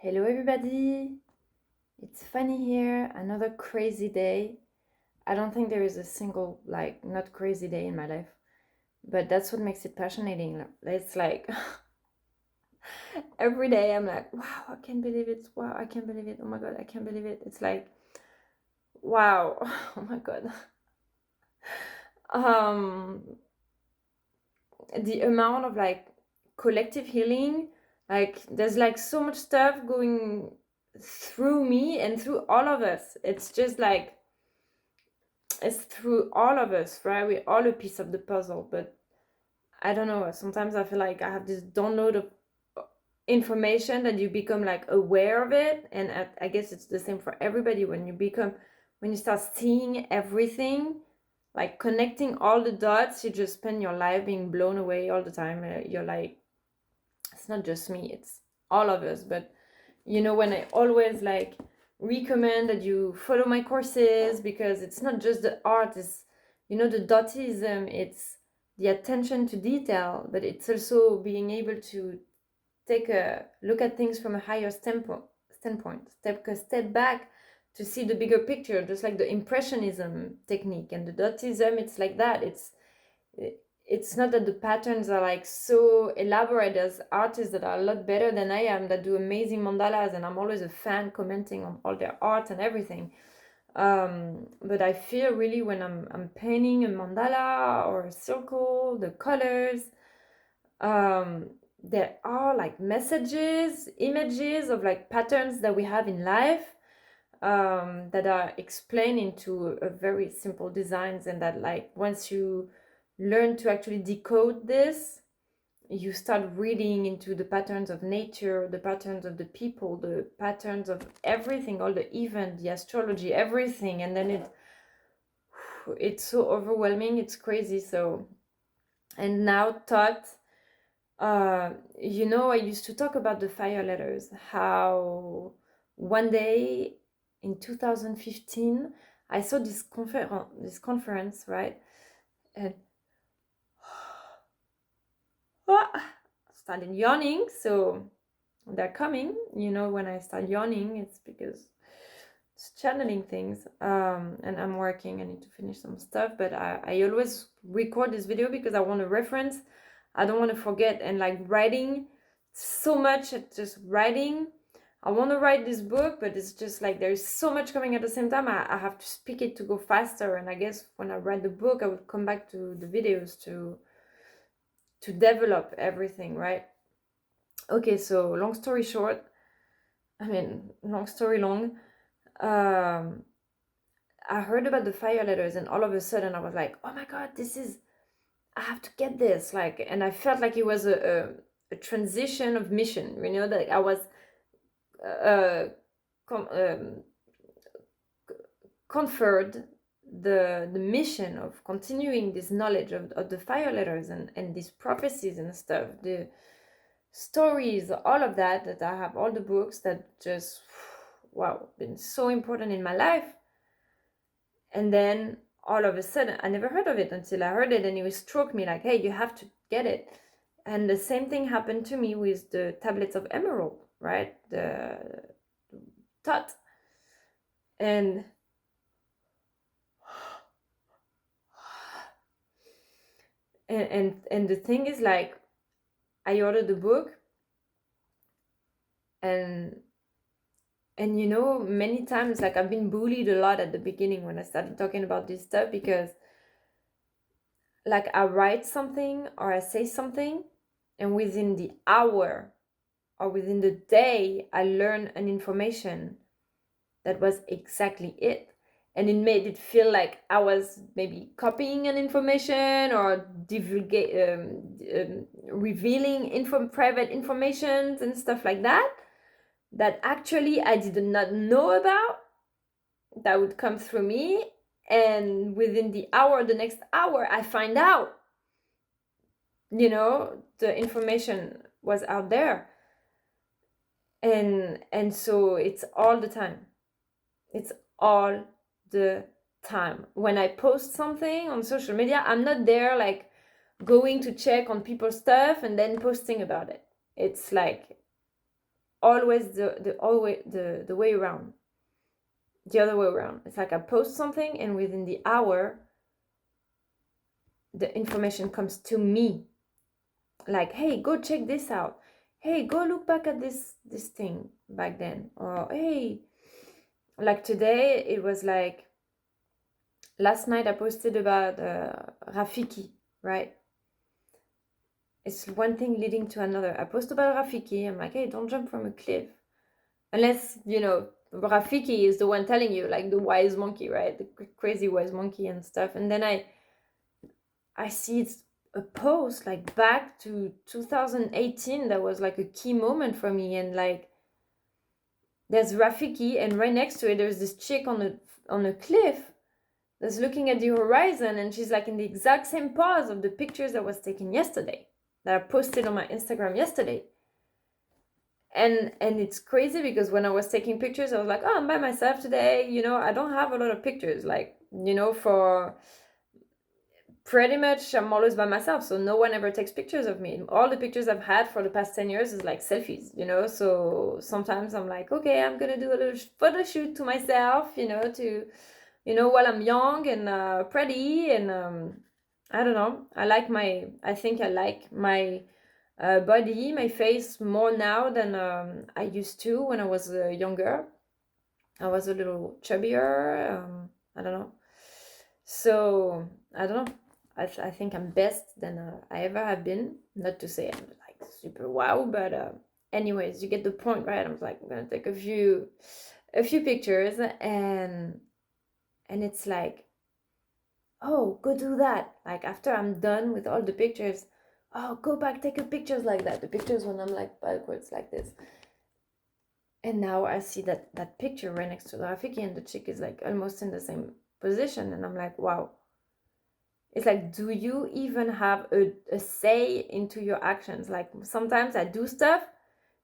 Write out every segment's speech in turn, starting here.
Hello, everybody. It's funny here. Another crazy day. I don't think there is a single, not crazy day in my life, but that's what makes it fascinating. It's like every day I'm like, wow, I can't believe it. Wow, I can't believe it. Oh my God, I can't believe it. It's like, wow, oh my God. Um, the amount of collective healing, there's so much stuff going through me and through all of us. It's just like, it's through all of us, right? We're all a piece of the puzzle, but I don't know. Sometimes I feel like I have this download of information that you become aware of it, and I guess it's the same for everybody. When you start seeing everything, like connecting all the dots, you just spend your life being blown away all the time. You're like, it's not just me, it's all of us. But when I always recommend that you follow my courses, because it's not just the art, it's the dotism, it's the attention to detail, but it's also being able to take a look at things from a higher standpoint, step back to see the bigger picture, just like the impressionism technique. And the dotism, it's like that. It's not that the patterns are so elaborate. There's artists that are a lot better than I am that do amazing mandalas, and I'm always a fan commenting on all their art and everything. But I feel really when I'm painting a mandala or a circle, the colors, there are messages, images of patterns that we have in life, that are explained into a very simple designs, and that once you learn to actually decode this, you start reading into the patterns of nature, the patterns of the people, the patterns of everything, all the event, the astrology, everything. And then it's so overwhelming, it's crazy. So, and now Thoth, I used to talk about the fire letters, how one day in 2015 I saw this conference, right? And started yawning. So they're coming. When I start yawning, it's because it's channeling things. And I'm working. I need to finish some stuff, but I always record this video because I want to reference. I don't want to forget. And writing so much, just writing. I want to write this book, but it's just there's so much coming at the same time. I have to speak it to go faster. And I guess when I write the book, I will come back to the videos to develop everything, right? Okay, so long story short, long story long, I heard about the fire letters, and all of a sudden I was like, oh my God, I have to get this. And I felt like it was a transition of mission, that I was conferred the mission of continuing this knowledge of the fire letters and these prophecies and stuff, the stories, all of that I have, all the books that just, wow, been so important in my life. And then all of a sudden, I never heard of it until I heard it, and it struck me hey, you have to get it. And the same thing happened to me with the tablets of emerald, right? The Thoth. And the thing is, I ordered the book, and many times I've been bullied a lot at the beginning when I started talking about this stuff, because I write something or I say something, and within the hour or within the day I learn an information that was exactly it. And it made it feel like I was maybe copying an information or revealing private information and stuff like that actually I did not know about, that would come through me. And within the next hour, I find out, the information was out there. And so it's all the time. It's all the time. When I post something on social media, I'm not there going to check on people's stuff and then posting about it. It's always the way around, the other way around. It's like I post something, and within the hour, the information comes to me. Like, hey, go check this out. Hey, go look back at this thing back then. Or hey, like today, it was like, last night I posted about Rafiki, right? It's one thing leading to another. I post about Rafiki. I'm like, hey, don't jump from a cliff. Unless, Rafiki is the one telling you, like the wise monkey, right? The crazy wise monkey and stuff. And then I see it's a post like back to 2018 that was like a key moment for me. And like, there's Rafiki, and right next to it, there's this chick on a cliff that's looking at the horizon, and she's like in the exact same pose of the pictures that was taken yesterday, that I posted on my Instagram yesterday. And it's crazy because when I was taking pictures, I was like, oh, I'm by myself today. I don't have a lot of pictures. Like, for pretty much, I'm always by myself. So no one ever takes pictures of me. All the pictures I've had for the past 10 years is like selfies, So sometimes I'm like, okay, I'm going to do a little photo shoot to myself, while I'm young and pretty. And I don't know. I think I like my body, my face more now than I used to when I was younger. I was a little chubbier. I don't know. So I don't know. I think I'm best than I ever have been. Not to say I'm like super wow, but anyways, you get the point, right? I'm like, I'm gonna take a few pictures, and it's like, oh, go do that. Like after I'm done with all the pictures, oh, go back, take a pictures like that. The pictures when I'm like backwards like this. And now I see that picture right next to the Rafiki, and the chick is like almost in the same position. And I'm like, wow. It's like, do you even have a say into your actions? Like sometimes I do stuff,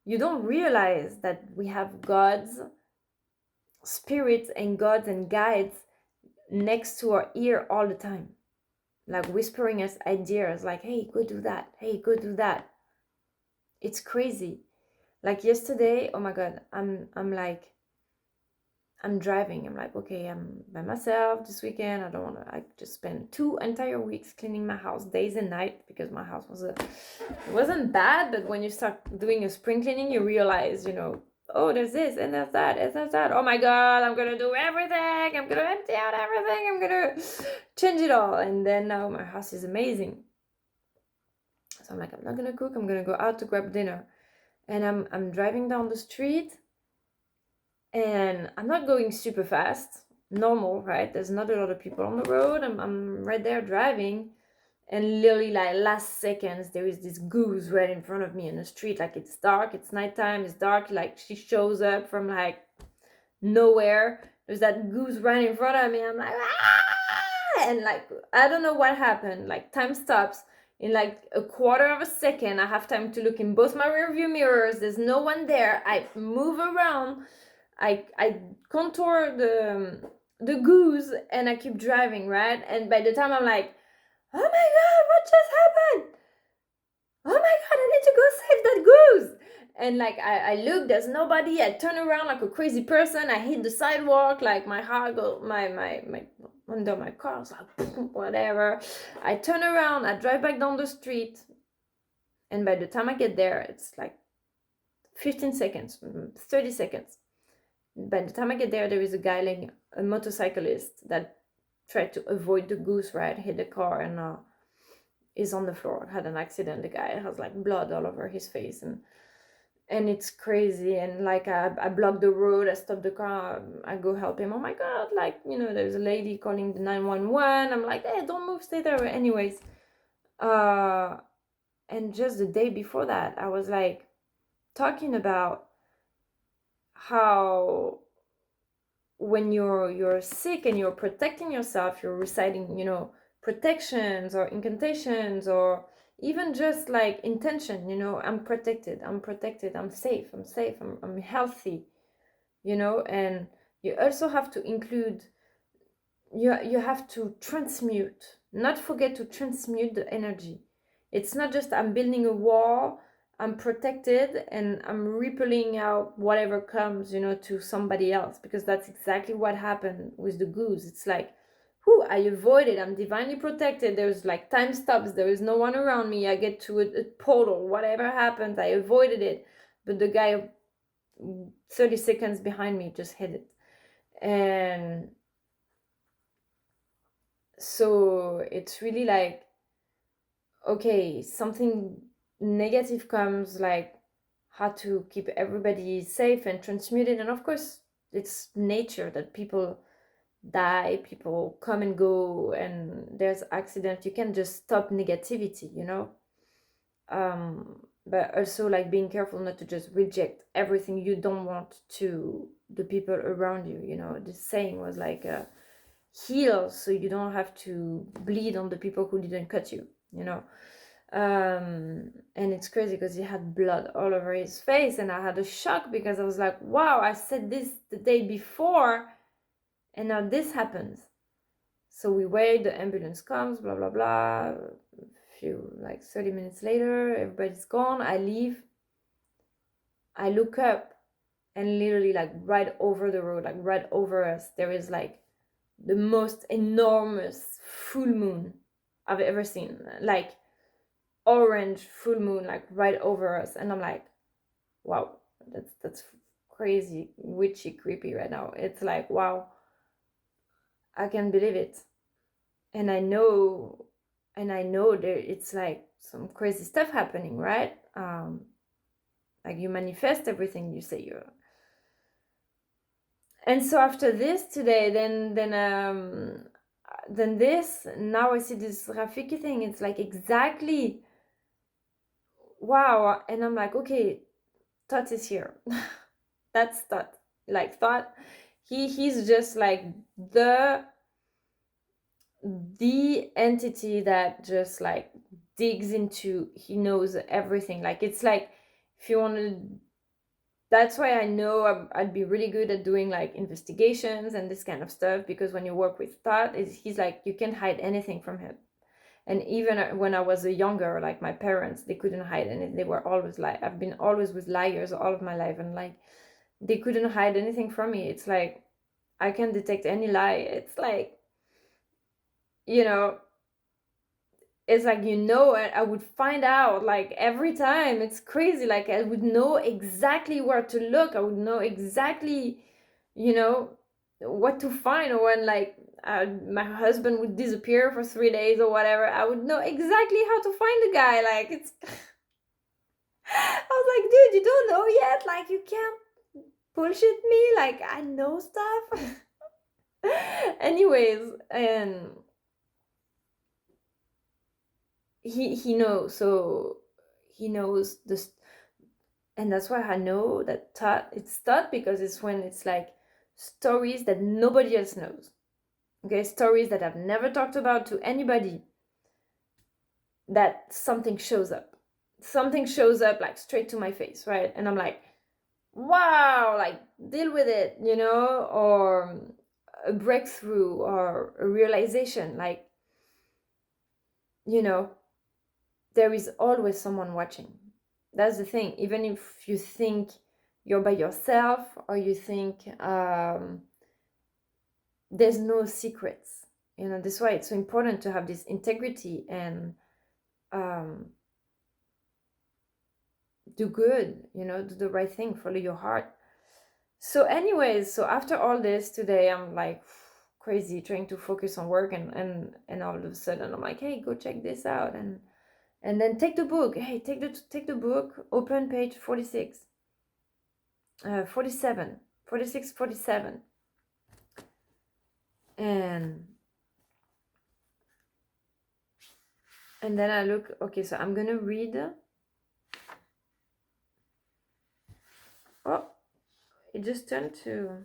you don't realize that we have gods, spirits and gods and guides next to our ear all the time. Like whispering us ideas like, hey, go do that. Hey, go do that. It's crazy. Like yesterday, oh my God, I'm driving. I'm like, okay, I'm by myself this weekend. I don't want to. I just spent 2 entire weeks cleaning my house, days and night, because my house it wasn't bad. But when you start doing a spring cleaning, you realize, oh, there's this and there's that and there's that. Oh my God, I'm gonna do everything. I'm gonna empty out everything. I'm gonna change it all. And then now my house is amazing. So I'm like, I'm not gonna cook. I'm gonna go out to grab dinner, and I'm driving down the street. And I'm not going super fast, normal, right? There's not a lot of people on the road. I'm right there driving, and literally like last seconds, there is this goose right in front of me in the street. Like it's dark, it's nighttime, it's dark. Like she shows up from like nowhere. There's that goose right in front of me. I'm like, ah! And like, I don't know what happened. Like time stops. In like a quarter of a second, I have time to look in both my rearview mirrors. There's no one there. I move around. I contour the goose, and I keep driving, right? And by the time I'm like, oh my God, what just happened? Oh my God, I need to go save that goose. And like I look, there's nobody. I turn around like a crazy person. I hit the sidewalk, like my heart go my under my car. I was like, whatever. I turn around, I drive back down the street, and by the time I get there, it's like 15 seconds, 30 seconds. By the time I get there, there is a guy, like a motorcyclist, that tried to avoid the goose, right? Hit the car and is on the floor. Had an accident. The guy has like blood all over his face, and it's crazy. And like I block the road. I stop the car. I go help him. Oh my God! Like there's a lady calling the 911. I'm like, hey, don't move, stay there. Anyways, and just the day before that, I was like talking about how when you're sick and you're protecting yourself, you're reciting protections or incantations, or even just like intention, I'm protected, I'm safe, I'm healthy, and you also have to include, you have to transmute, not forget to transmute the energy. It's not just I'm building a wall, I'm protected and I'm repelling out whatever comes, to somebody else, because that's exactly what happened with the goose. It's like, whew, I avoided, I'm divinely protected. There's like time stops, there is no one around me. I get to a portal, whatever happens, I avoided it. But the guy 30 seconds behind me just hit it. And so it's really like, okay, something negative comes, like how to keep everybody safe and transmuted. And of course, it's nature that people die, people come and go, and there's accident. You can't just stop negativity, but also like being careful not to just reject everything you don't want to the people around you. This saying was like, heal so you don't have to bleed on the people who didn't cut you. And it's crazy because he had blood all over his face, and I had a shock because I was like, wow, I said this the day before and now this happens. So we wait, the ambulance comes, blah blah blah. A few, like 30 minutes later, everybody's gone. I leave, I look up, and literally like right over the road, like right over us, there is like the most enormous full moon I've ever seen. Like orange full moon, like right over us. And I'm like, wow, that's crazy witchy creepy right now. It's like, wow, I can't believe it. And I know there it's like some crazy stuff happening, right? Like you manifest everything you say you're. And so after this today, then this, now I see this Rafiki thing. It's like exactly, wow. And I'm like, okay, Thoth is here. That's Thoth. Like Thoth, he's just like the entity that just like digs into, he knows everything. Like it's like, if you want to, that's why I know I'd be really good at doing like investigations and this kind of stuff, because when you work with Thoth, he's like, you can't hide anything from him. And even when I was younger, like my parents, they couldn't hide anything. They were always like, I've been always with liars all of my life, and like they couldn't hide anything from me. It's like I can detect any lie. It's like, it's like, I would find out like every time. It's crazy. Like I would know exactly where to look. I would know exactly, what to find. Or when like my husband would disappear for 3 days or whatever, I would know exactly how to find the guy. Like it's, I was like, dude, you don't know yet? Like you can't bullshit me. Like I know stuff. Anyways, and he knows, so he knows this. And that's why I know that it's Thoth, because it's when it's like stories that nobody else knows. Okay, stories that I've never talked about to anybody, that something shows up like straight to my face, right? And I'm like, wow, like deal with it, or a breakthrough or a realization, like, there is always someone watching. That's the thing. Even if you think you're by yourself, or you think there's no secrets, that's why it's so important to have this integrity and do good, do the right thing, follow your heart. So anyways, so after all this today, I'm like crazy trying to focus on work, and all of a sudden I'm like, hey, go check this out, and then take the book. Hey, take the book, open page 46, 47, 46, 47. And then I look, okay, so I'm gonna read. Oh, it just turned to,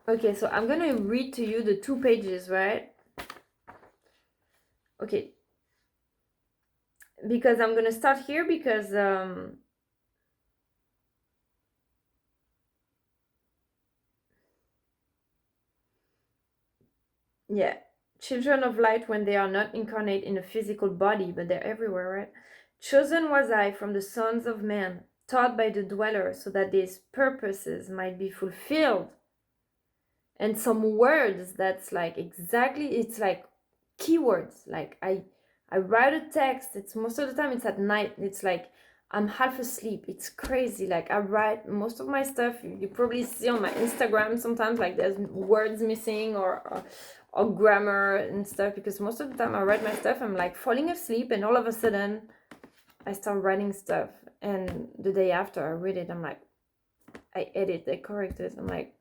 okay, so I'm gonna read to you the 2 pages, right? Okay, because I'm gonna start here, because yeah, children of light when they are not incarnate in a physical body, but they're everywhere, right? Chosen was I from the sons of men, taught by the dweller, so that these purposes might be fulfilled. And some words that's like exactly, it's like keywords. Like I write a text, it's most of the time it's at night, it's like I'm half asleep, it's crazy. Like I write most of my stuff, you probably see on my Instagram sometimes, like there's words missing or grammar and stuff, because most of the time I write my stuff, I'm like falling asleep, and all of a sudden I start writing stuff, and the day after I read it, I'm like, I edit, I correct it, I'm like,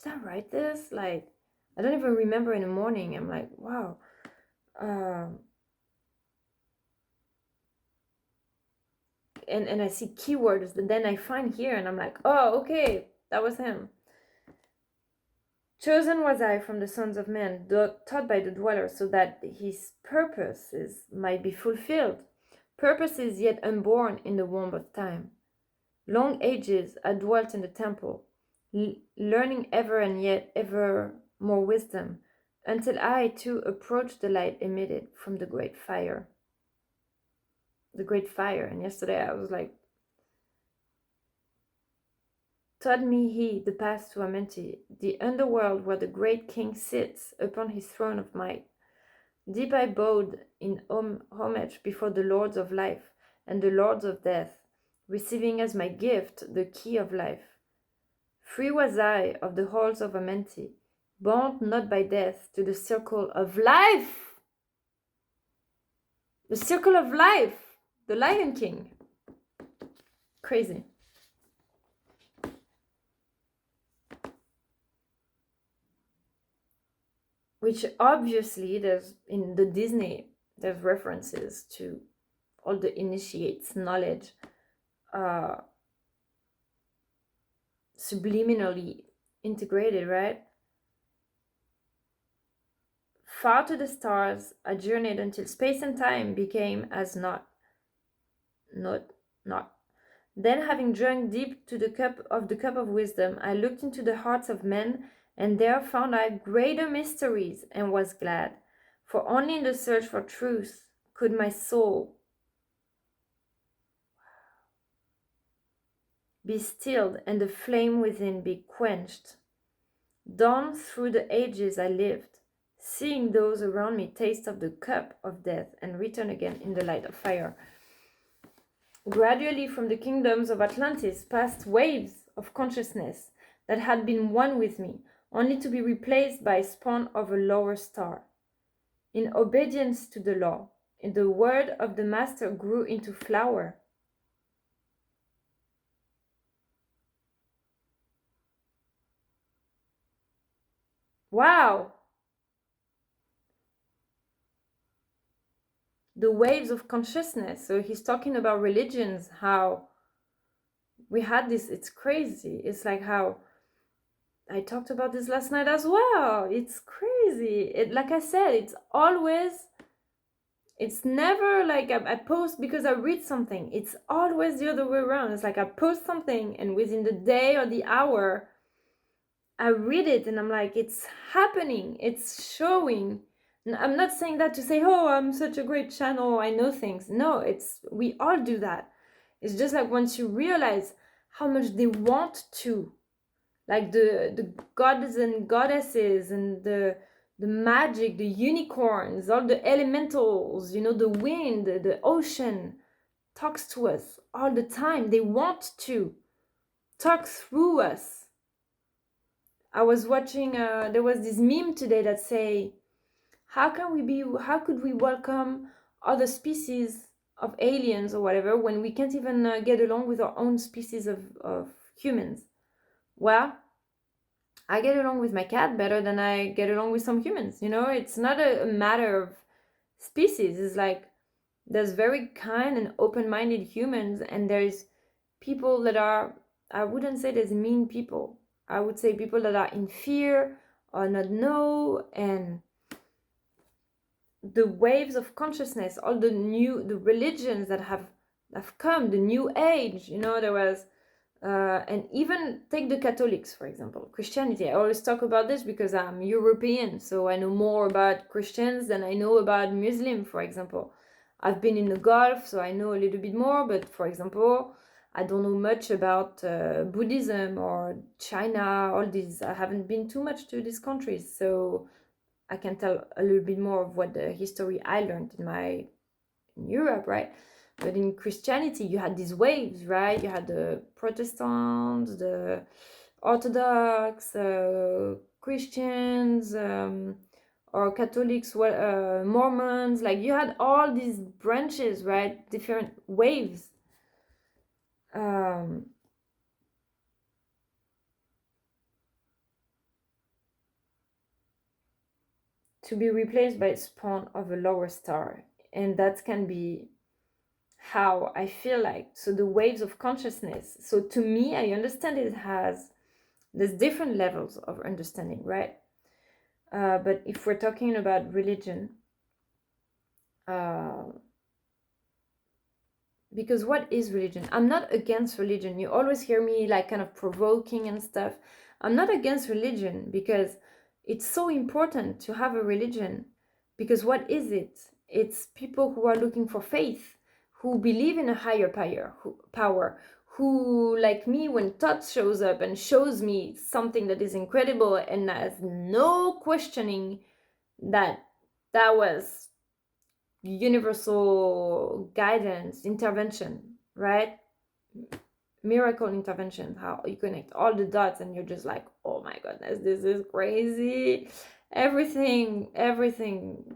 did I write this? Like, I don't even remember in the morning. I'm like, wow. And I see keywords that then I find here, and I'm like, oh, okay, that was him. Chosen was I from the sons of men, taught by the dweller, so that his purposes might be fulfilled. Purposes yet unborn in the womb of time. Long ages I dwelt in the temple, learning ever and yet ever more wisdom, until I too approached the light emitted from the great fire. The great fire. And yesterday I was like, taught me he the path to Amenti, the underworld where the great king sits upon his throne of might. Deep I bowed in homage before the lords of life and the lords of death, receiving as my gift the key of life. Free was I of the halls of Amenti, bound not by death to the circle of life. The circle of life. The Lion King. Crazy. Which obviously there's in the Disney, there's references to all the initiates knowledge subliminally integrated, right? Far to the stars I journeyed until space and time became as not. Then, having drunk deep to the cup of wisdom, I looked into the hearts of men, and there found I greater mysteries, and was glad. For only in the search for truth could my soul be stilled and the flame within be quenched. Down through the ages I lived, seeing those around me taste of the cup of death and return again in the light of fire. Gradually from the kingdoms of Atlantis passed waves of consciousness that had been one with me, only to be replaced by spawn of a lower star. In obedience to the law, the word of the master grew into flower. Wow! The waves of consciousness. So he's talking about religions, how we had this, it's crazy. It's like how I talked about this last night as well. It's crazy. Like I said, it's never like I post because I read something. It's always the other way around. It's like I post something, and within the day or the hour, I read it, and I'm like, it's happening. It's showing. I'm not saying that to say, oh, I'm such a great channel, I know things. No, we all do that. It's just like once you realize how much they want to, like the gods and goddesses and the magic, the unicorns, all the elementals, the wind, the ocean talks to us all the time. They want to talk through us. I was watching, there was this meme today that say, how could we welcome other species of aliens or whatever when we can't even get along with our own species of humans? Well, I get along with my cat better than I get along with some humans. It's not a matter of species. It's like there's very kind and open-minded humans, and there's people that are, I wouldn't say there's mean people. I would say people that are in fear or not know, and the waves of consciousness, all the religions that have come, the new age, there was And even take the Catholics, for example, Christianity. I always talk about this because I'm European, so I know more about Christians than I know about Muslim, for example. I've been in the Gulf, so I know a little bit more, but for example, I don't know much about Buddhism or China, all these. I haven't been too much to these countries, so I can tell a little bit more of what the history I learned in Europe, right? But in Christianity, you had these waves, right? You had the Protestants, the Orthodox, Christians, or Catholics, well, Mormons. Like you had all these branches, right? Different waves. To be replaced by a spawn of a lower star. And that can be how I feel like. So the waves of consciousness. So to me, I understand it has, there's different levels of understanding, right? But if we're talking about religion, because what is religion? I'm not against religion. You always hear me like kind of provoking and stuff. I'm not against religion because it's so important to have a religion. Because what is it? It's people who are looking for faith, who believe in a higher power, who, like me, when Thoth shows up and shows me something that is incredible and has no questioning that was universal guidance, intervention, right? Miracle intervention, how you connect all the dots and you're just like, oh my goodness, this is crazy. Everything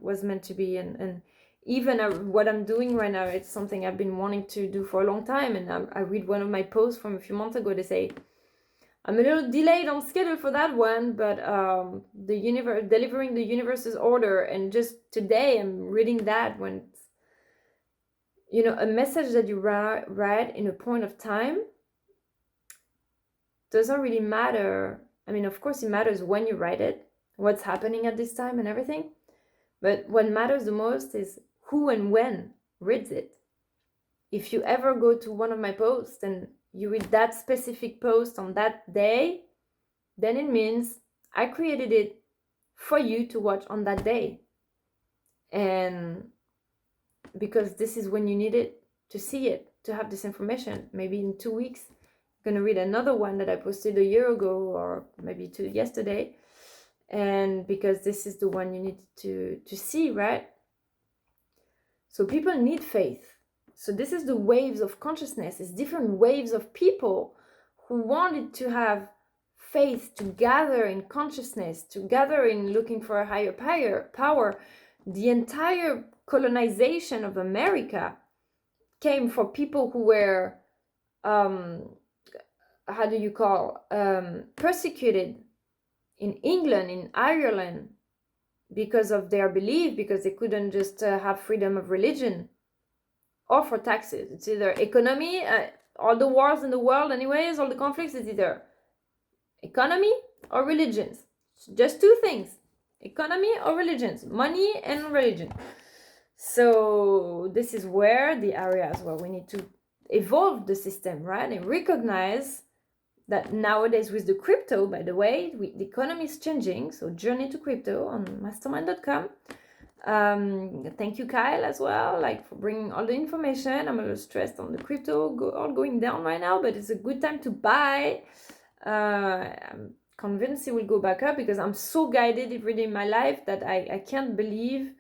was meant to be. And even what I'm doing right now, it's something I've been wanting to do for a long time. And I read one of my posts from a few months ago. They say, I'm a little delayed on schedule for that one, but the universe, delivering the universe's order. And just today I'm reading that when, a message that you write in a point of time doesn't really matter. I mean, of course it matters when you write it, what's happening at this time and everything. But what matters the most is who and when reads it. If you ever go to one of my posts and you read that specific post on that day, then it means I created it for you to watch on that day. And because this is when you need it to see it, to have this information. Maybe in 2 weeks, I'm going to read another one that I posted a year ago or maybe yesterday. And because this is the one you need to see, right? So people need faith. So this is the waves of consciousness. It's different waves of people who wanted to have faith, to gather in consciousness, to gather in looking for a higher power. The entire colonization of America came for people who were, persecuted in England, in Ireland, because of their belief, because they couldn't just have freedom of religion, or for taxes. It's either economy, all the wars in the world anyways, all the conflicts, it's either economy or religions. Just two things, economy or religions, money and religion. So this is where the areas where we need to evolve the system, right? And recognize that nowadays with the crypto, by the way, the economy is changing. So journey to crypto on mastermind.com. Thank you, Kyle, as well, like for bringing all the information. I'm a little stressed on the crypto all going down right now, but it's a good time to buy. I'm convinced it will go back up because I'm so guided every day in my life that I can't believe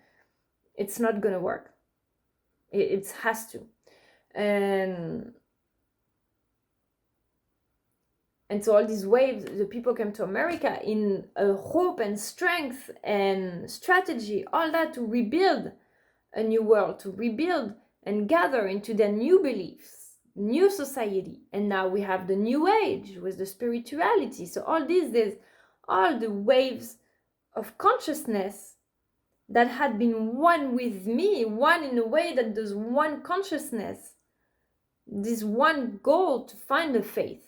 it's not gonna work. It has to. And so all these waves, the people came to America in hope and strength and strategy, all that to rebuild a new world, to rebuild and gather into their new beliefs, new society. And now we have the new age with the spirituality. So all these, there's all the waves of consciousness that had been one with me, one in a way that there's one consciousness, this one goal to find the faith.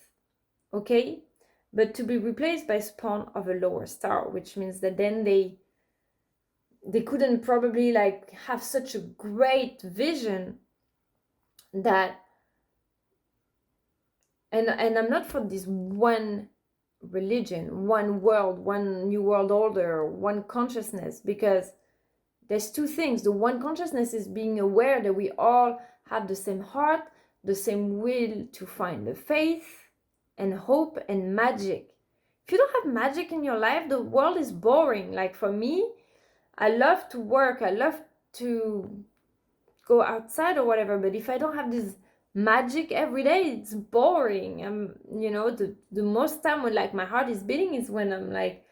Okay, but to be replaced by spawn of a lower star, which means that then they couldn't probably like have such a great vision that, And I'm not for this one religion, one world, one new world order, one consciousness, because there's two things. The one consciousness is being aware that we all have the same heart, the same will to find the faith and hope and magic. If you don't have magic in your life, the world is boring. Like for me, I love to work, I love to go outside or whatever, but if I don't have this magic every day, it's boring. The most time when like my heart is beating is when I'm like,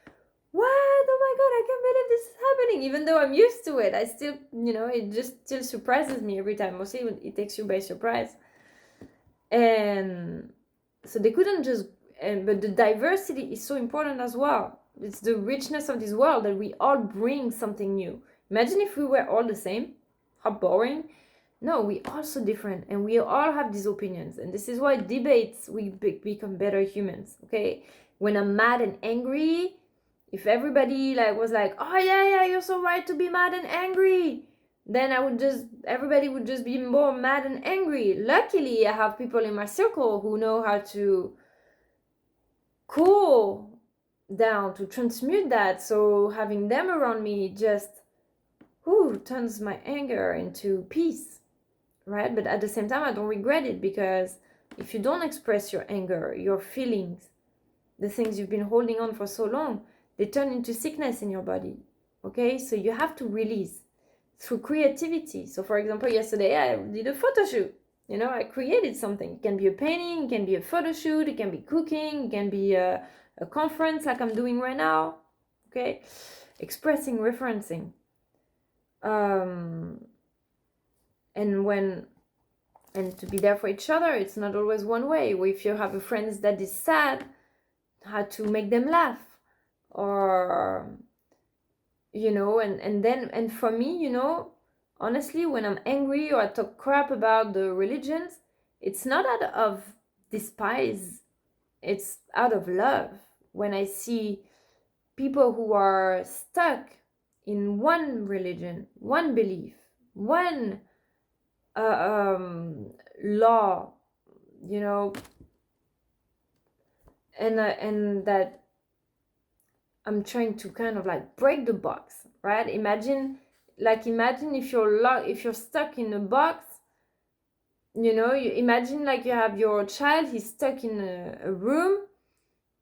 what? Oh my god, I can't believe this is happening. Even though I'm used to it, I still, it just still surprises me every time. Mostly it takes you by surprise. And so they couldn't just, but the diversity is so important as well. It's the richness of this world that we all bring something new. Imagine if we were all the same. How boring. No, we are so different, and we all have these opinions, and this is why debates we become better humans. Okay, when I'm mad and angry, if everybody was like, oh yeah, you're so right to be mad and angry, then everybody would just be more mad and angry. Luckily, I have people in my circle who know how to cool down, to transmute that. So having them around me just turns my anger into peace, right? But at the same time, I don't regret it, because if you don't express your anger, your feelings, the things you've been holding on for so long, they turn into sickness in your body. Okay, so you have to release through creativity. So for example, yesterday I did a photo shoot. I created something. It can be a painting, it can be a photo shoot, it can be cooking, it can be a conference like I'm doing right now. Okay, expressing, referencing. And to be there for each other, it's not always one way. If you have a friend that is sad, how to make them laugh, or and for me, honestly, when I'm angry or I talk crap about the religions, it's not out of despise, it's out of love. When I see people who are stuck in one religion, one belief, one law, and that I'm trying to kind of break the box, right? Imagine if you're stuck in a box, you imagine you have your child, he's stuck in a room,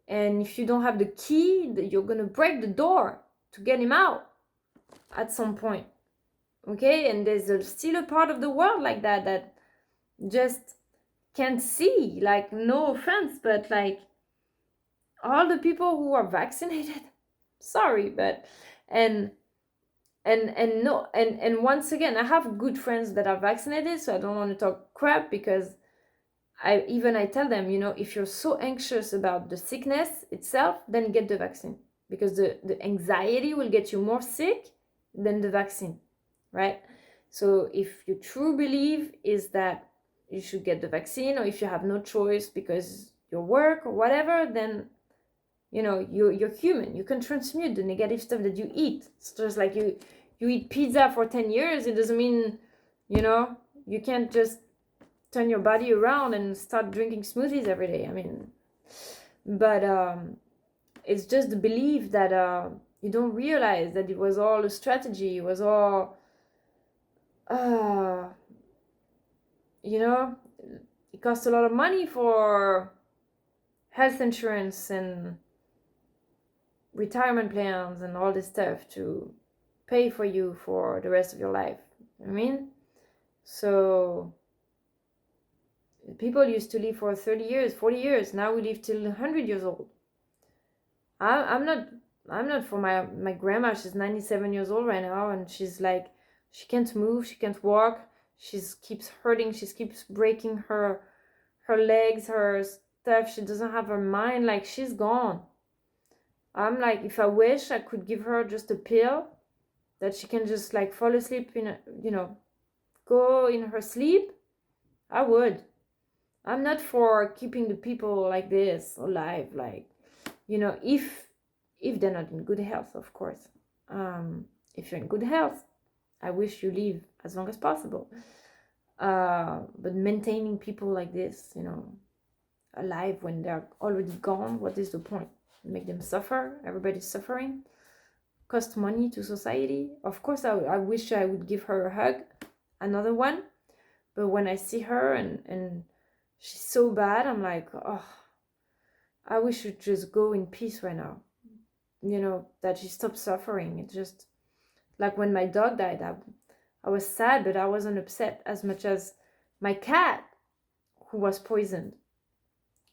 and if you don't have the key, you're gonna break the door to get him out at some point. Okay, and there's still a part of the world like that just can't see. No offense, but all the people who are vaccinated, sorry, but and no, and once again, I have good friends that are vaccinated, so I don't want to talk crap, because I tell them, if you're so anxious about the sickness itself, then get the vaccine, because the anxiety will get you more sick than the vaccine, right? So if your true belief is that you should get the vaccine, or if you have no choice because your work or whatever, then you're human. You can transmute the negative stuff that you eat. It's just like you eat pizza for 10 years, it doesn't mean you can't just turn your body around and start drinking smoothies every day. But it's just the belief that you don't realize that it was all a strategy. It was all it costs a lot of money for health insurance and retirement plans and all this stuff to pay for you for the rest of your life. So people used to live for 30 years, 40 years. Now we live till 100 years old. I'm not for my grandma. She's 97 years old right now, and she's she can't move, she can't walk, she keeps hurting, she keeps breaking her legs, her stuff. She doesn't have her mind. She's gone. I'm if I wish I could give her just a pill that she can just fall asleep in go in her sleep, I would. I'm not for keeping the people like this alive, if they're not in good health, of course. If you're in good health, I wish you live as long as possible. But maintaining people like this, alive when they're already gone? What is the point? Make them suffer? Everybody's suffering. Cost money to society. Of course, I wish I would give her a hug, another one. But when I see her and she's so bad, I'm like, oh, I wish she'd just go in peace right now. You know, that she stopped suffering. It's just like when my dog died, I was sad, but I wasn't upset as much as my cat, who was poisoned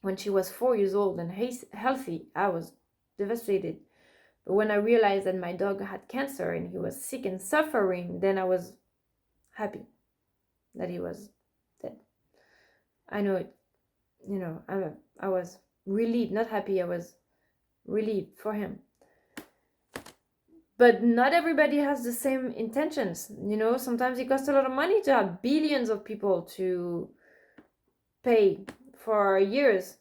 when she was 4 years old and healthy. I was devastated. But when I realized that my dog had cancer and he was sick and suffering, then I was happy that he was dead. I know it, you know, I was relieved, not happy, I was relieved for him. But not everybody has the same intentions, you know. Sometimes it costs a lot of money to have billions of people to pay for years,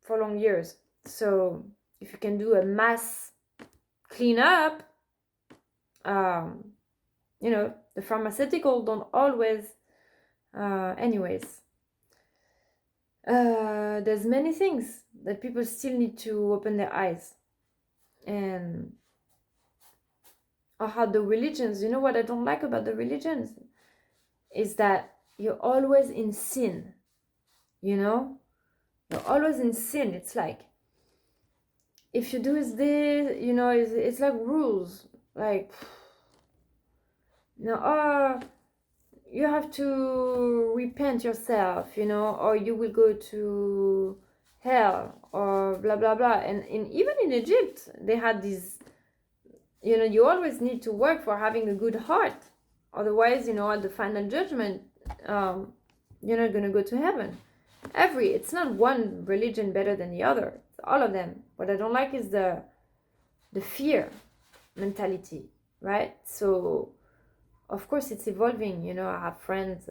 for long years. So if you can do a mass cleanup, you know, the pharmaceutical don't always, anyways. There's many things that people still need to open their eyes. And or how the religions, you know what I don't like about the religions is that you're always in sin, you know. You're always in sin. It's like, if you do this, you know, it's like rules, like, you know, you have to repent yourself, you know, or you will go to hell, or blah blah blah. And even in Egypt they had these, you know, you always need to work for having a good heart, otherwise, you know, at the final judgment, you're not going to go to heaven. It's not one religion better than the other, it's all of them. What I don't like is the fear mentality, right? So of course it's evolving, you know. I have friends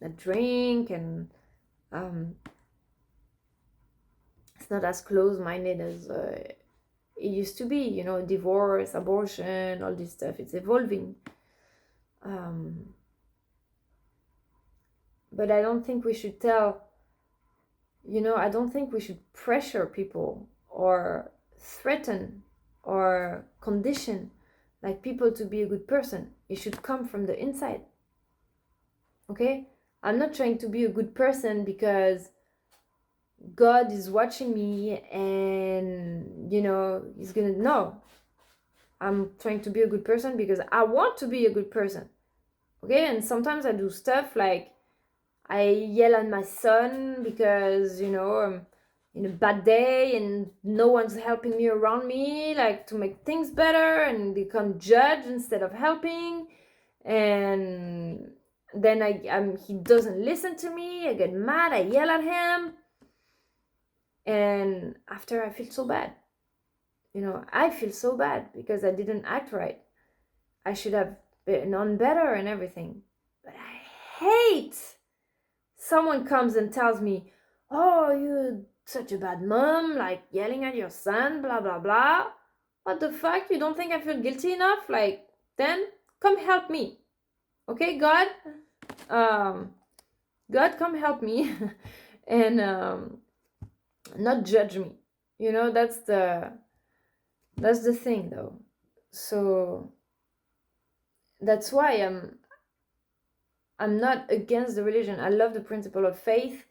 that drink, and it's not as close-minded as it used to be, you know. Divorce, abortion, all this stuff, it's evolving. But I don't think we should tell, you know, I don't think we should pressure people or threaten or condition like people to be a good person. It should come from the inside. Okay? I'm not trying to be a good person because God is watching me and, you know, he's gonna know. I'm trying to be a good person because I want to be a good person. Okay? And sometimes I do stuff like I yell at my son because, you know, I'm in a bad day and no one's helping me around me, like, to make things better, and become judge instead of helping. And then he doesn't listen to me. I get mad. I yell at him. And after, I feel so bad. You know, I feel so bad because I didn't act right. I should have known better and everything. But I hate someone comes and tells me, oh, you're such a bad mom, like yelling at your son, blah, blah, blah. What the fuck? You don't think I feel guilty enough? Like, then come help me. Okay, God? God, come help me. And not judge me. You know, that's the thing, though. So that's why I'm not against the religion. I love the principle of faith,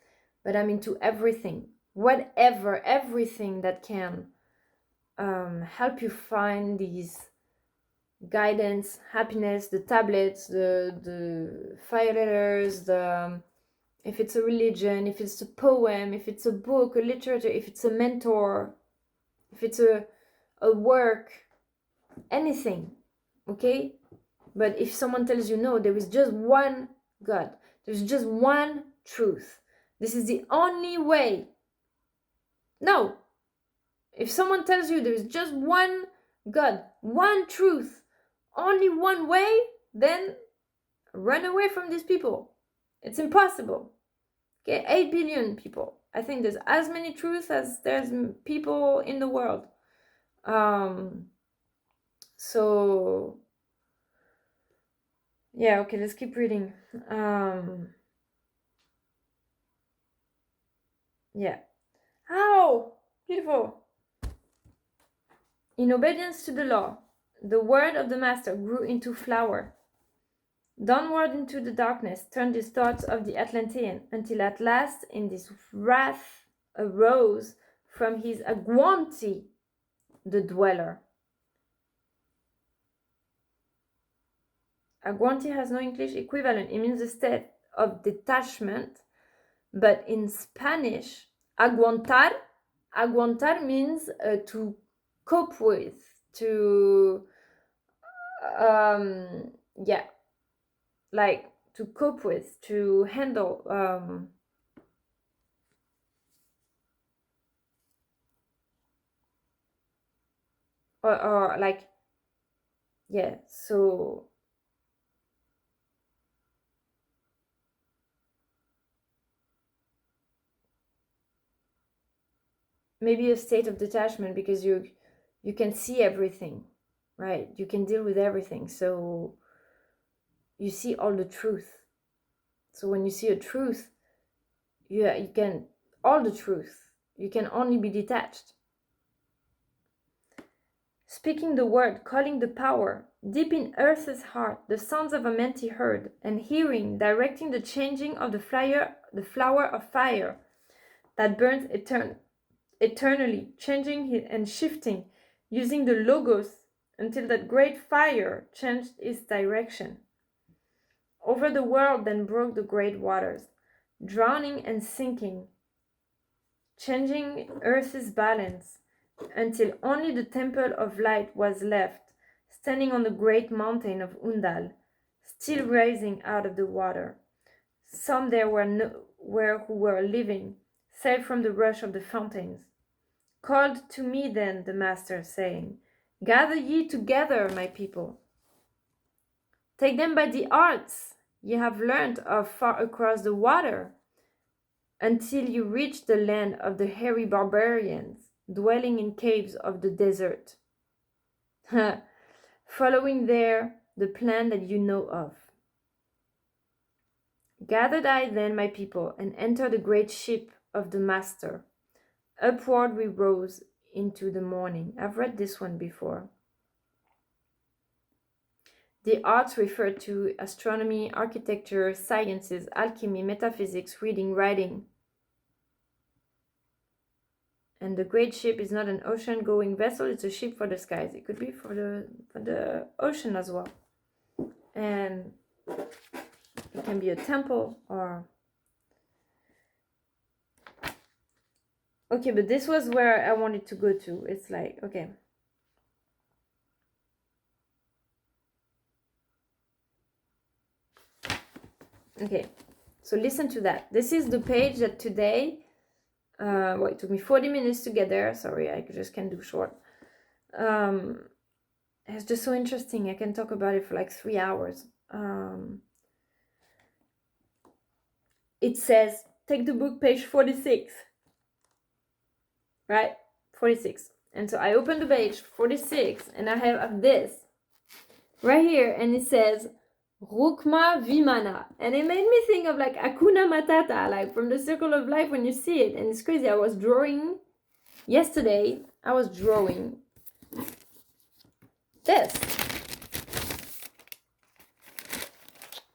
but I'm into everything. Whatever, everything that can help you find these guidance, happiness, the tablets, the fire letters, if it's a religion, if it's a poem, if it's a book, a literature, if it's a mentor, if it's a work, anything, okay? But if someone tells you, no, there is just one God, there's just one truth, this is the only way. No. If someone tells you there is just one God, one truth, only one way, then run away from these people. It's impossible. Okay, 8 billion people. I think there's as many truths as there's people in the world. So yeah, okay, let's keep reading. Yeah. Oh, beautiful. In obedience to the law, the word of the master grew into flower. Downward into the darkness turned his thoughts of the Atlantean, until at last in this wrath arose from his Agwanti the dweller. Agwanti has no English equivalent. It means a state of detachment, but in Spanish, aguantar means to cope with, to yeah, like to cope with, to handle, or like, yeah, so maybe a state of detachment, because you can see everything, right? You can deal with everything, so you see all the truth. So when you see a truth, you can, all the truth, you can only be detached. Speaking the word, calling the power, deep in earth's heart, the sounds of a mighty heard, and hearing, directing the changing of the flower of fire that burns eternally, changing and shifting, using the logos until that great fire changed its direction. Over the world then broke the great waters, drowning and sinking, changing earth's balance, until only the temple of light was left, standing on the great mountain of Undal, still rising out of the water. Some there were who were living, saved from the rush of the fountains. Called to me then the master, saying, Gather ye together, my people. Take them by the arts ye have learnt of far across the water, until you reach the land of the hairy barbarians, dwelling in caves of the desert, following there the plan that you know of. Gathered I then, my people, and entered the great ship of the master. Upward we rose into the morning. I've read this one before. The arts refer to astronomy, architecture, sciences, alchemy, metaphysics, reading, writing. And the great ship is not an ocean-going vessel, it's a ship for the skies. It could be for the ocean as well. And it can be a temple or... Okay, but this was where I wanted to go to. It's like, okay. Okay, so listen to that. This is the page that today... well, it took me 40 minutes to get there. Sorry, I just can't do short. It's just so interesting. I can talk about it for like 3 hours. It says, take the book, page 46. Right? 46. And so I open the page 46 and I have this right here, and it says, Rukma Vimana. And it made me think of like Hakuna Matata, like from the Circle of Life when you see it. And it's crazy. I was drawing yesterday. I was drawing this.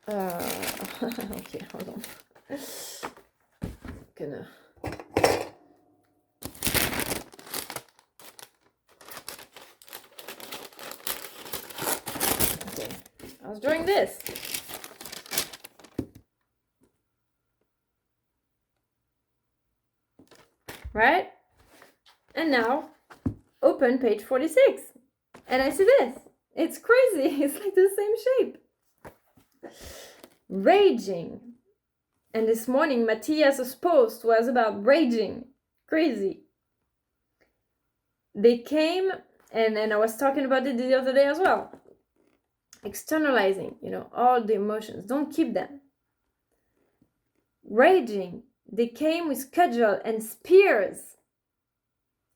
Okay, hold on. Gonna. Okay, I was drawing this. Right? And now, open page 46. And I see this. It's crazy. It's like the same shape. Raging. And this morning, Matthias' post was about raging. Crazy. They came, and I was talking about it the other day as well. Externalizing, all the emotions. Don't keep them. Raging. They came with cudgel and spears.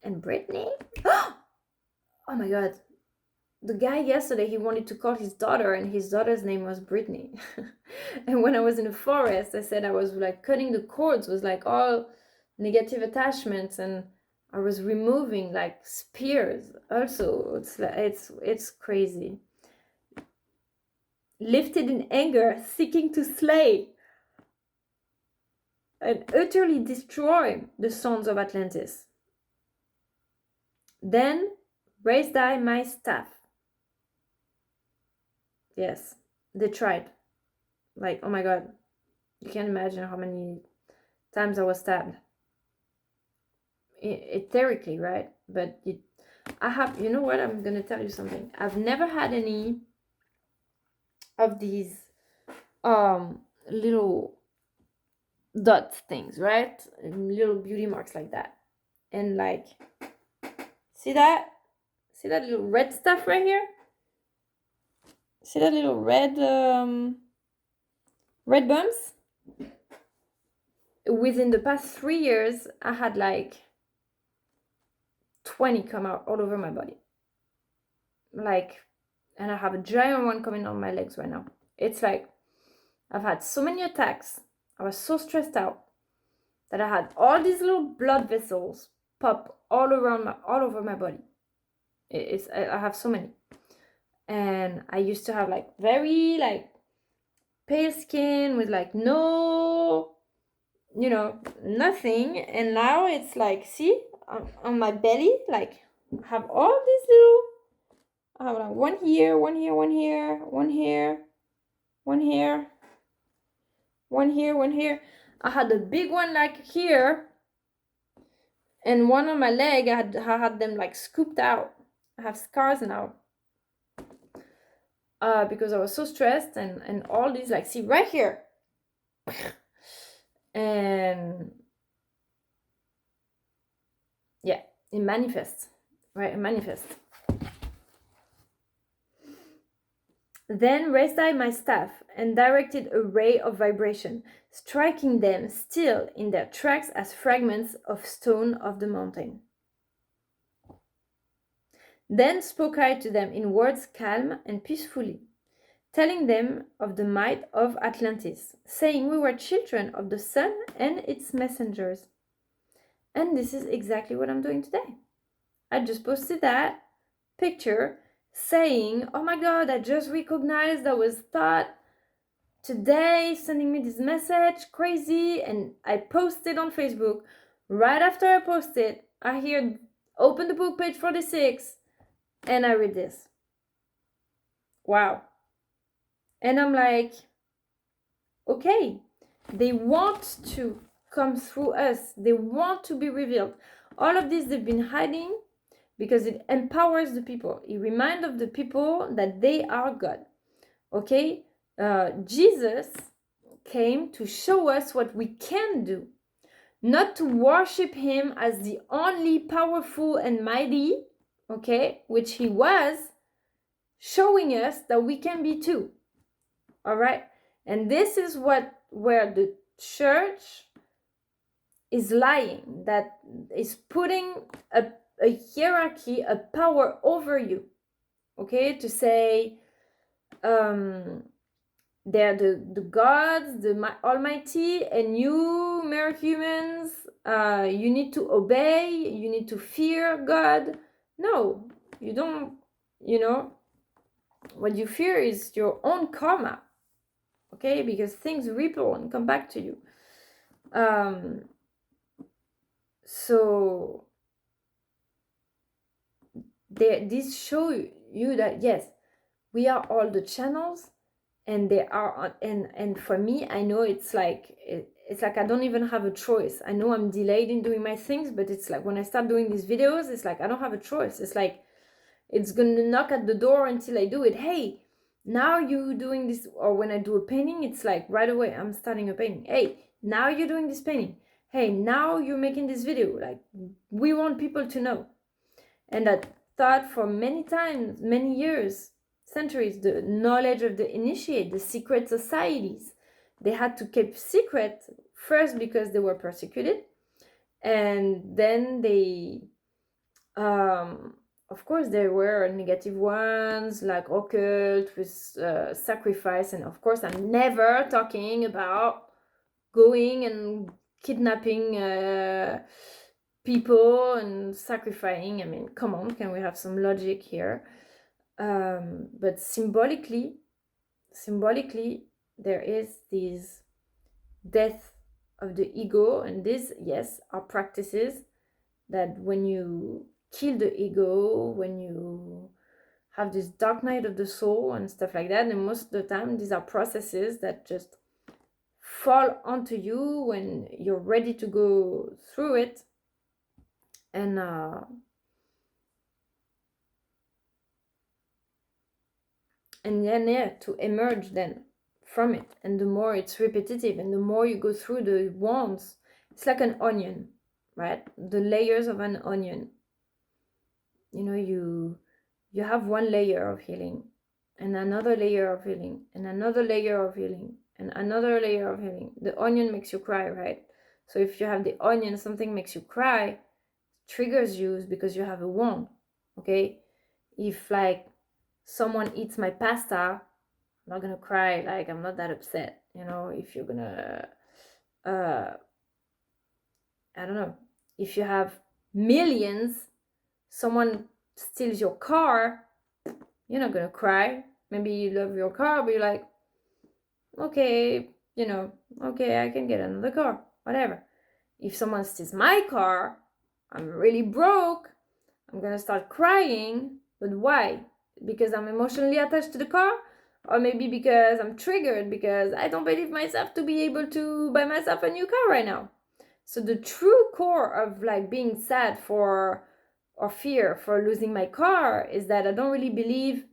And Brittany? Oh my god. The guy yesterday, he wanted to call his daughter, and his daughter's name was Brittany. And when I was in the forest, I said I was like cutting the cords, was like all negative attachments, and I was removing like spears also. It's crazy. Lifted in anger, seeking to slay and utterly destroy the sons of Atlantis. Then raised I my staff. Yes, they tried. Like, oh my god, you can't imagine how many times I was stabbed. Etherically, right? But you know what? I'm gonna tell you something. I've never had any of these little dot things, right? Little beauty marks like that. And like, see that little red stuff right here? See that little red bumps? Within the past 3 years, I had like 20 come out all over my body. Like, and I have a giant one coming on my legs right now. It's like, I've had so many attacks. I was so stressed out that I had all these little blood vessels pop all over my body. I have so many. And I used to have like very like pale skin with like no, nothing. And now it's like, see, on my belly, like I have all these little, I have like one here, one here, one here, one here, one here, one here, one here. I had a big one like here, and one on my leg. I had them like scooped out. I have scars now. Because I was so stressed, and all these, like, see right here, and yeah, it manifests, right? It manifests. Then raised I my staff and directed a ray of vibration, striking them still in their tracks as fragments of stone of the mountain. Then spoke I to them in words calm and peacefully, telling them of the might of Atlantis, saying we were children of the sun and its messengers. And this is exactly what I'm doing today. I just posted that picture saying, oh my god, I just recognized that was Thoth today sending me this message, crazy. And I posted on Facebook. Right after I posted, I hear open the book, page 46, and I read this. Wow. And I'm like, okay, they want to come through us. They want to be revealed. All of this they've been hiding because it empowers the people. It reminds of the people that they are God. Okay? Jesus came to show us what we can do, not to worship him as the only powerful and mighty, okay, which he was, showing us that we can be too. All right? And this is where the church is lying, that is putting a hierarchy, a power over you, okay, to say they're the gods, the almighty, and you mere humans, you need to obey, you need to fear God. No, you don't. What you fear is your own karma, okay, because things ripple and come back to you. So this show you that yes, we are all the channels, and they are, and for me, I know it's like I don't even have a choice. I know I'm delayed in doing my things, but it's like when I start doing these videos, it's like I don't have a choice. It's like it's gonna knock at the door until I do it. Hey, now you doing this. Or when I do a painting, it's like right away I'm starting a painting. Hey, now you're doing this painting. Hey, now you're making this video. Like, we want people to know. And that thought for many times, many years, centuries, the knowledge of the initiate, the secret societies, they had to keep secret first because they were persecuted, and then they of course there were negative ones like occult with sacrifice. And of course I'm never talking about going and kidnapping people and sacrificing. I mean, come on, can we have some logic here? But symbolically, there is this death of the ego, and these, yes, are practices that when you kill the ego, when you have this dark night of the soul and stuff like that, and most of the time these are processes that just fall onto you when you're ready to go through it. And then, yeah, to emerge then from it. And the more it's repetitive and the more you go through the wounds, it's like an onion, right? The layers of an onion. You know, you have one layer of healing, and another layer of healing, and another layer of healing, and another layer of healing. The onion makes you cry, right? So if you have the onion, something makes you cry, triggers you, is because you have a wound. Okay, if like someone eats my pasta, I'm not gonna cry. Like, I'm not that upset. You know, if you're gonna I don't know, if you have millions, someone steals your car, you're not gonna cry. Maybe you love your car, but you're like, okay, you know, okay, I can get another car, whatever. If someone steals my car, I'm really broke, I'm gonna start crying. But why? Because I'm emotionally attached to the car? Or maybe because I'm triggered because I don't believe myself to be able to buy myself a new car right now. So the true core of like being sad for or fear for losing my car is that I don't really believe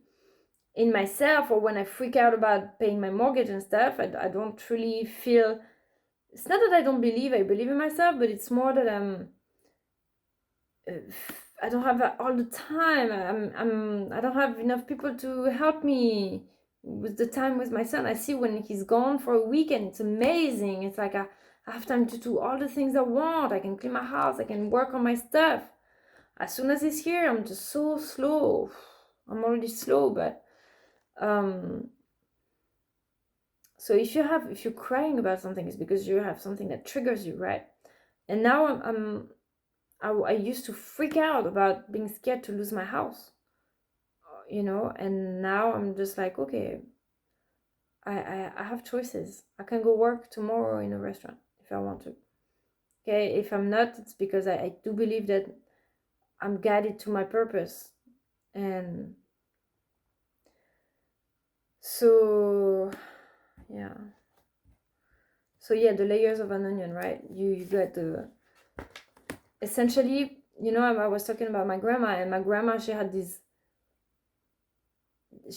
in myself, or when I freak out about paying my mortgage and stuff, I don't really feel, it's not that I don't believe, I believe in myself, but it's more that I don't have that all the time. I don't have enough people to help me with the time with my son. I see when he's gone for a weekend, it's amazing. It's like I have time to do all the things I want. I can clean my house, I can work on my stuff. As soon as he's here, I'm just so slow. I'm already slow, but so if you're crying about something, it's because you have something that triggers you, right? And now I used to freak out about being scared to lose my house, you know, and now I'm just like, okay, I have choices. I can go work tomorrow in a restaurant if I want to. Okay, if I'm not, it's because I do believe that I'm guided to my purpose. And so yeah, the layers of an onion, right? You got the, essentially, you know, I was talking about my grandma, and my grandma, she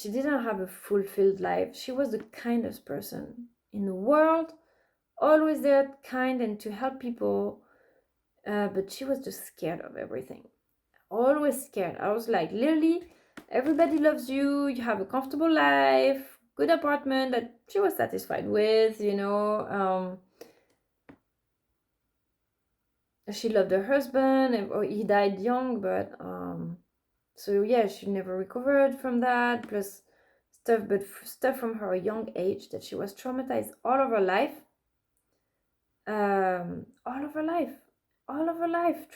didn't have a fulfilled life. She was the kindest person in the world, always there, kind and to help people, but she was just scared of everything, always scared. I was like, Lily, everybody loves you, you have a comfortable life, good apartment that she was satisfied with, you know. She loved her husband, or he died young, but so yeah, she never recovered from that, plus stuff from her young age that she was traumatized all of her life,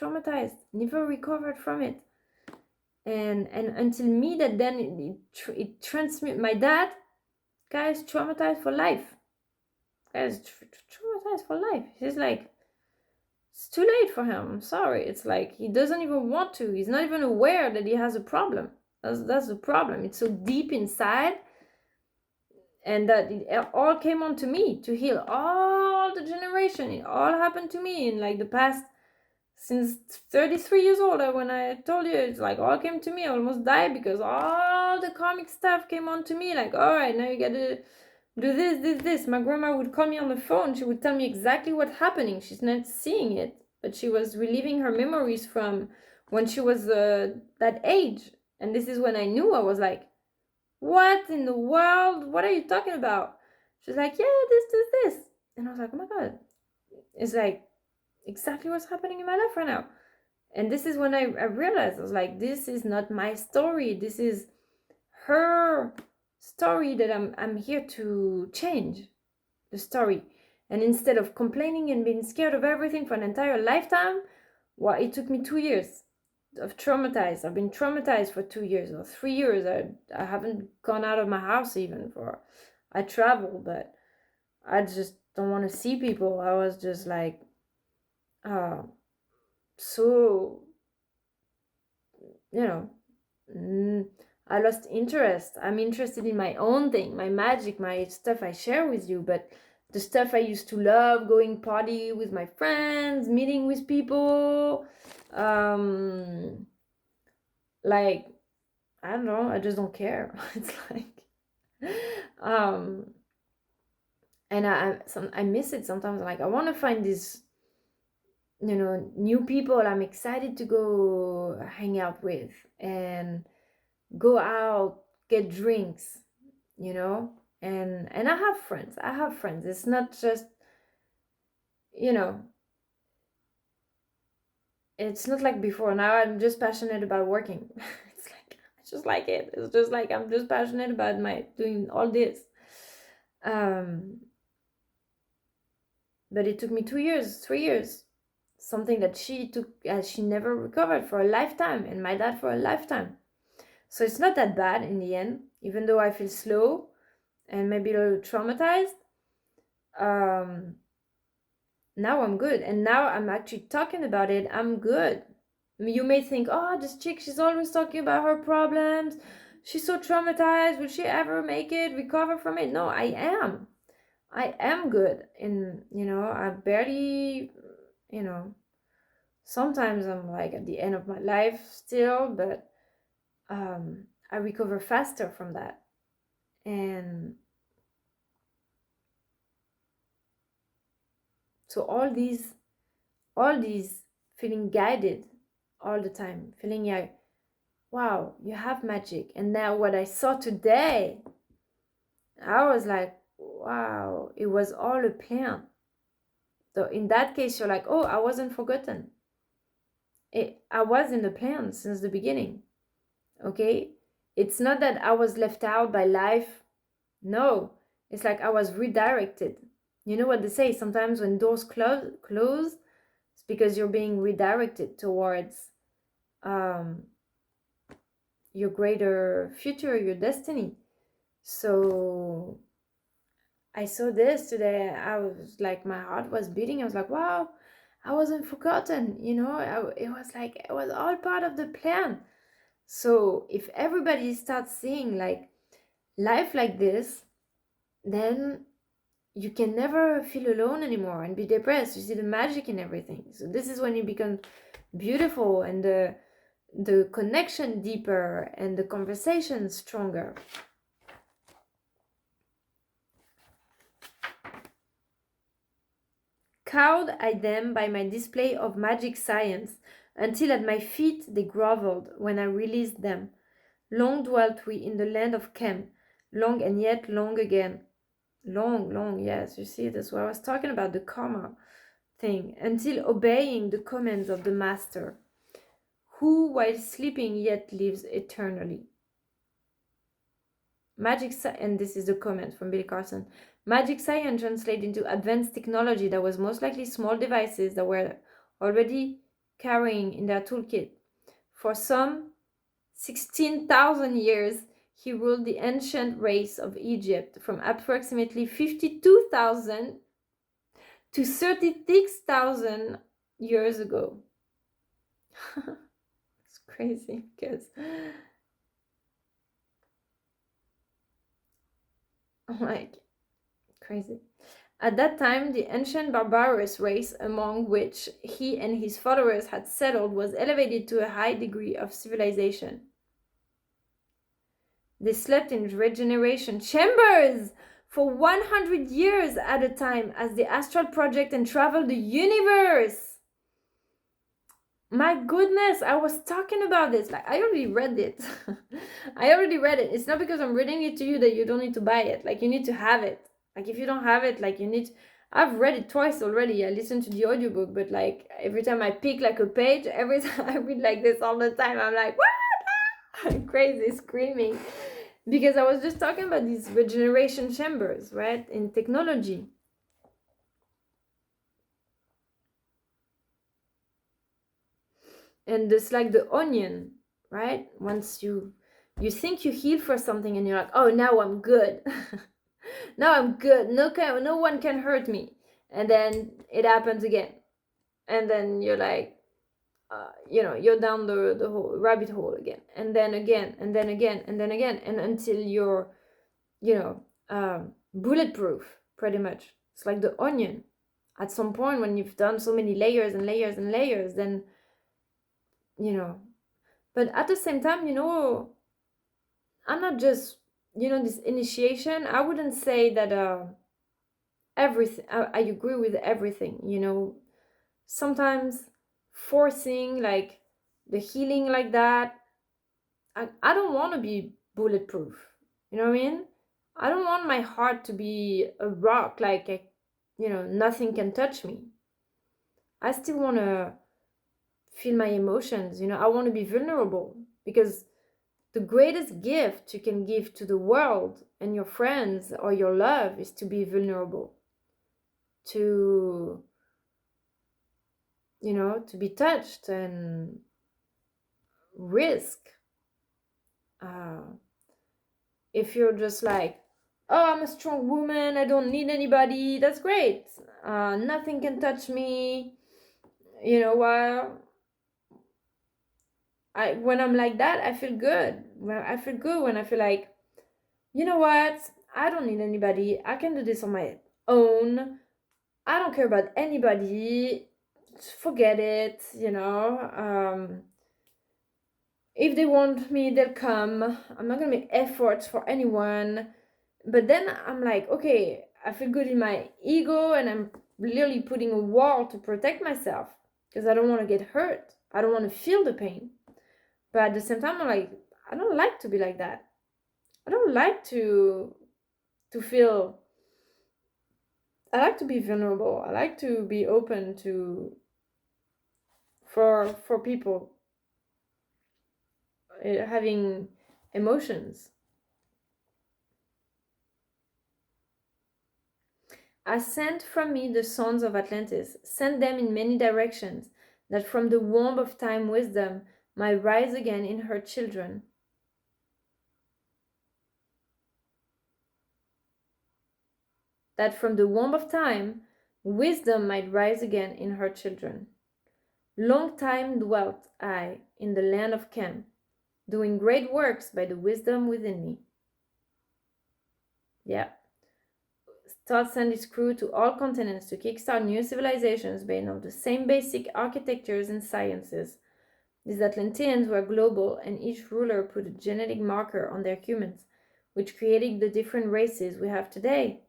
traumatized, never recovered from it. And until me, that then it transmit. My dad, guys, traumatized for life. Guys, traumatized for life. He's like, it's too late for him. I'm sorry. It's like he doesn't even want to. He's not even aware that he has a problem. That's the problem. It's so deep inside, and that it all came onto me to heal all the generation. It all happened to me in like the past, since 33 years old. When I told you, it's like all came to me. I almost died because all the karmic stuff came onto me. Like, all right, now you gotta do this. My grandma would call me on the phone. She would tell me exactly what's happening. She's not seeing it, but she was reliving her memories from when she was that age. And this is when I knew. I was like, what in the world? What are you talking about? She's like, yeah, this. And I was like, oh my God. It's like exactly what's happening in my life right now. And this is when I realized, I was like, this is not my story. This is her story that I'm here to change the story. And instead of complaining and being scared of everything for an entire lifetime, well, it took me 2 years of traumatized. I've been traumatized for 2 years or 3 years. I haven't gone out of my house even for, I travel, but I just don't want to see people. I was just like, so, I lost interest. I'm interested in my own thing, my magic, my stuff I share with you, but the stuff I used to love, going party with my friends, meeting with people, like, I don't know, I just don't care. It's like, and I miss it sometimes. Like, I want to find these, new people I'm excited to go hang out with and go out, get drinks, and I have friends. It's not just, it's not like before. Now I'm just passionate about working. It's like, I just like it. It's just like, I'm just passionate about doing all this. But it took me 2 years, 3 years, something that she never recovered for a lifetime, and my dad for a lifetime. So it's not that bad in the end, even though I feel slow and maybe a little traumatized. Now I'm good, and now I'm actually talking about it. I'm good. You may think, oh, this chick, she's always talking about her problems. She's so traumatized. Will she ever make it, recover from it? No, I am good. And, I barely, sometimes I'm like at the end of my life still, but I recover faster from that. And so all these feeling guided all the time, feeling like, wow, you have magic. And now what I saw today, I was like, wow, it was all a plan. So in that case, you're like, oh, I wasn't forgotten. I was in the plan since the beginning. Okay? It's not that I was left out by life. No, it's like I was redirected. You know what they say? Sometimes when doors close, it's because you're being redirected towards your greater future, your destiny. So I saw this today. I was like, my heart was beating. I was like, wow, I wasn't forgotten. It was like, it was all part of the plan. So if everybody starts seeing like life like this, then you can never feel alone anymore and be depressed. You see the magic in everything. So this is when you become beautiful, and the connection deeper, and the conversation stronger. Cowed I them by my display of magic science, until at my feet they grovelled when I released them. Long dwelt we in the land of Kem, long and yet long again. Long, yes, you see, that's what I was talking about, the karma thing, until obeying the commands of the master, who while sleeping yet lives eternally. And this is the comment from Billy Carson. Magic science translated into advanced technology that was most likely small devices that were already carrying in their toolkit. For some 16,000 years, he ruled the ancient race of Egypt from approximately 52,000 to 36,000 years ago. It's crazy because I'm like, crazy. At that time, the ancient barbarous race among which he and his followers had settled was elevated to a high degree of civilization. They slept in regeneration chambers for 100 years at a time as the astral project and traveled the universe. My goodness, I was talking about this. Like, I already read it. It's not because I'm reading it to you that you don't need to buy it. Like, you need to have it. Like, if you don't have it, like, I've read it twice already. I listened to the audiobook, but like, every time I pick like a page, every time I read like this all the time, I'm like, what? I'm crazy, screaming. Because I was just talking about these regeneration chambers, right, in technology. And it's like the onion, right? Once you think you heal for something and you're like, oh, now I'm good. Now I'm good. No one can hurt me. And then it happens again. And then you're like, you're down the whole rabbit hole again. And then again, and then again, and then again. And until you're, bulletproof, pretty much. It's like the onion. At some point, when you've done so many layers and layers and layers, then, but at the same time, I'm not just, this initiation. I wouldn't say that everything, I agree with everything, sometimes forcing like the healing like that. I don't want to be bulletproof. You know what I mean? I don't want my heart to be a rock, like, nothing can touch me. I still want to feel my emotions. I want to be vulnerable, because the greatest gift you can give to the world and your friends or your love is to be vulnerable, to to be touched and risk. If you're just like, oh, I'm a strong woman, I don't need anybody, that's great. Nothing can touch me. While when I'm like that, I feel good. I feel good when I feel like, you know what? I don't need anybody. I can do this on my own. I don't care about anybody. Forget it. If they want me, they'll come. I'm not gonna make efforts for anyone. But then I'm like, okay, I feel good in my ego, and I'm literally putting a wall to protect myself because I don't want to get hurt. I don't want to feel the pain. But at the same time, I'm like, I don't like to be like that. I don't like to feel. I like to be vulnerable. I like to be open to for people having emotions. I sent from me the sons of Atlantis, sent them in many directions, that from the womb of time wisdom might rise again in her children. That from the womb of time wisdom might rise again in her children. Long time dwelt I in the land of Chem, doing great works by the wisdom within me. Yeah. Thoth sent his crew to all continents to kickstart new civilizations based on the same basic architectures and sciences. These Atlanteans were global, and each ruler put a genetic marker on their humans, which created the different races we have today.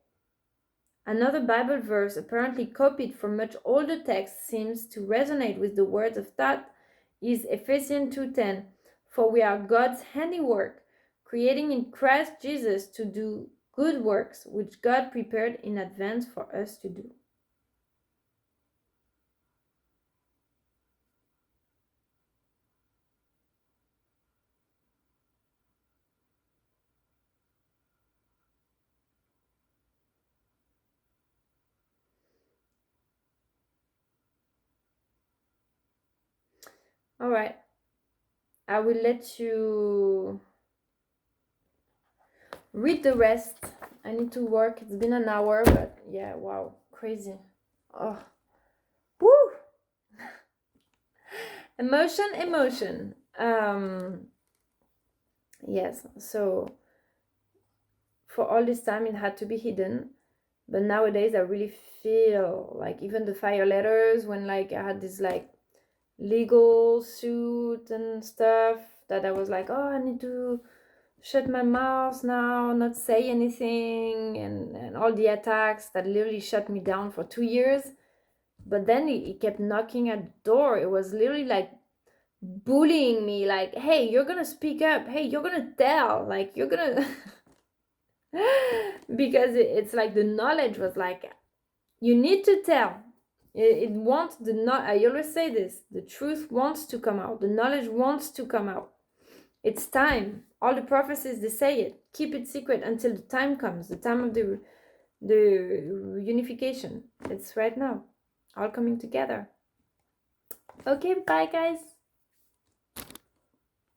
Another Bible verse, apparently copied from much older texts, seems to resonate with the words of Thoth, is Ephesians 2:10, for we are God's handiwork, creating in Christ Jesus to do good works, which God prepared in advance for us to do. All right. I will let you read the rest. I need to work. It's been an hour, but yeah, wow, crazy. Oh, woo! Emotion. Yes, so for all this time it had to be hidden, but nowadays I really feel like even the fire letters, when like I had this like legal suit and stuff, that I was like, oh, I need to shut my mouth now, not say anything, and all the attacks that literally shut me down for 2 years. But then he kept knocking at the door. It was literally like bullying me, like, hey, you're gonna speak up, hey, you're gonna tell, like, you're gonna because it's like the knowledge was like, you need to tell. It wants the not. I always say this, the truth wants to come out, the knowledge wants to come out. It's time. All the prophecies, they say it, keep it secret until the time comes, the time of the unification. It's right now, all coming together. Okay, bye guys.